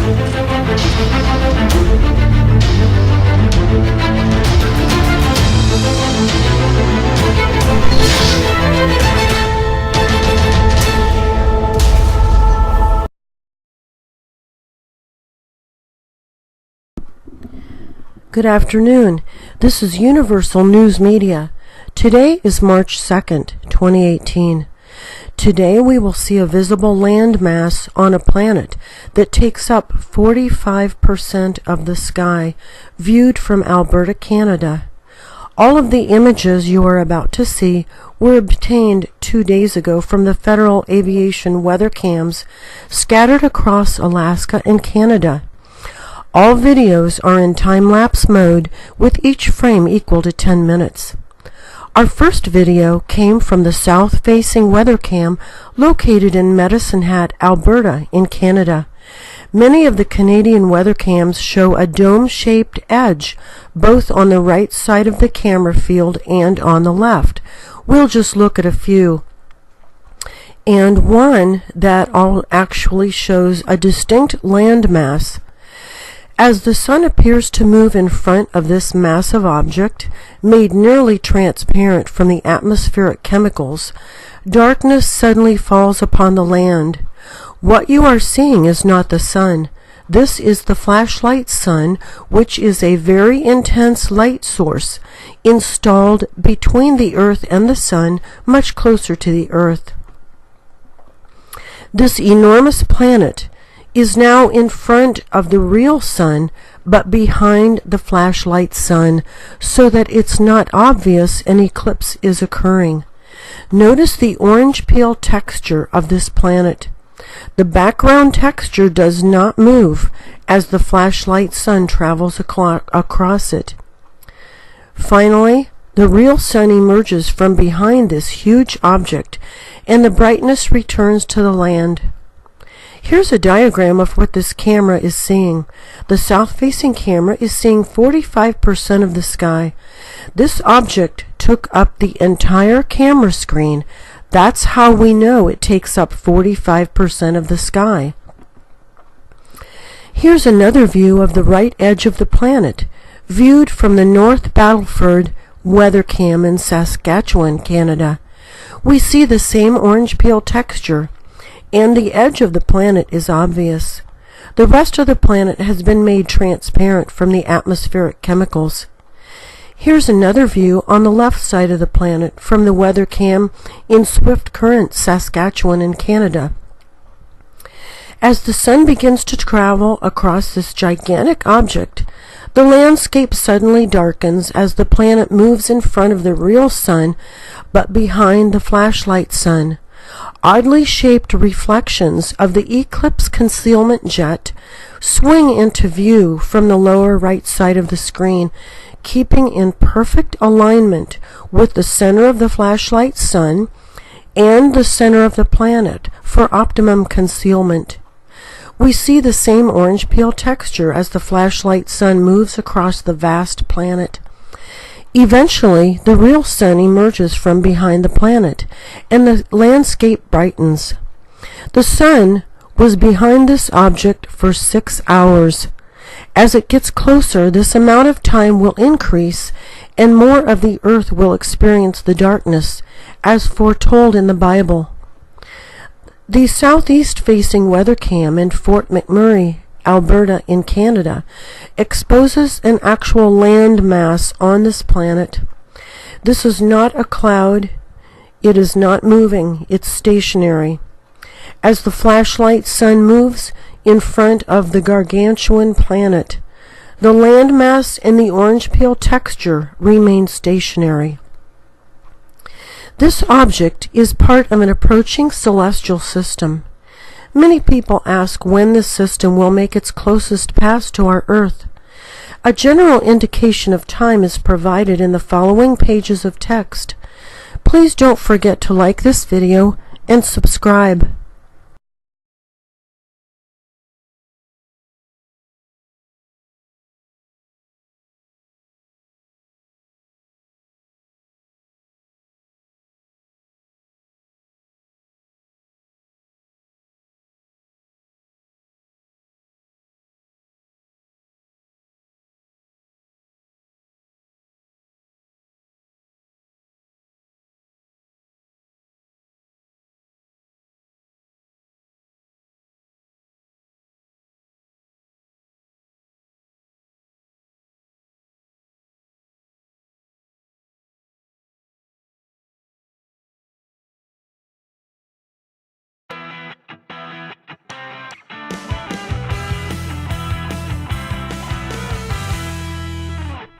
Good afternoon. This is Universal News Media. Today is March 2nd, 2018. Today we will see a visible landmass on a planet that takes up 45% of the sky, viewed from Alberta, Canada. All of the images you are about to see were obtained 2 days ago from the Federal Aviation weather cams scattered across Alaska and Canada. All videos are in time-lapse mode, with each frame equal to 10 minutes. Our first video came from the south-facing weather cam located in Medicine Hat, Alberta, in Canada. Many of the Canadian weather cams show a dome-shaped edge, both on the right side of the camera field and on the left. We'll just look at a few. And one that actually shows a distinct landmass. As the sun appears to move in front of this massive object, made nearly transparent from the atmospheric chemicals, darkness suddenly falls upon the land. What you are seeing is not the sun. This is the flashlight sun, which is a very intense light source installed between the Earth and the sun, much closer to the Earth. This enormous planet is now in front of the real sun, but behind the flashlight sun, so that it's not obvious an eclipse is occurring. Notice the orange peel texture of this planet. The background texture does not move as the flashlight sun travels across it. Finally, the real sun emerges from behind this huge object, and the brightness returns to the land. Here's a diagram of what this camera is seeing. The south-facing camera is seeing 45% of the sky. This object took up the entire camera screen. That's how we know it takes up 45% of the sky. Here's another view of the right edge of the planet, viewed from the North Battleford weather cam in Saskatchewan, Canada. We see the same orange peel texture, and the edge of the planet is obvious. The rest of the planet has been made transparent from the atmospheric chemicals. Here's another view on the left side of the planet from the weather cam in Swift Current, Saskatchewan in Canada. As the sun begins to travel across this gigantic object, the landscape suddenly darkens as the planet moves in front of the real sun, but behind the flashlight sun. Oddly shaped reflections of the eclipse concealment jet swing into view from the lower right side of the screen, keeping in perfect alignment with the center of the flashlight sun and the center of the planet for optimum concealment. We see the same orange peel texture as the flashlight sun moves across the vast planet. Eventually, the real sun emerges from behind the planet, and the landscape brightens. The sun was behind this object for 6 hours. As it gets closer, this amount of time will increase, and more of the earth will experience the darkness, as foretold in the Bible. The southeast-facing weather cam in Fort McMurray, Alberta in Canada, exposes an actual land mass on this planet. This is not a cloud. It is not moving. It's stationary. As the flashlight sun moves in front of the gargantuan planet, the landmass and the orange peel texture remain stationary. This object is part of an approaching celestial system. Many people ask when this system will make its closest pass to our Earth. A general indication of time is provided in the following pages of text. Please don't forget to like this video and subscribe.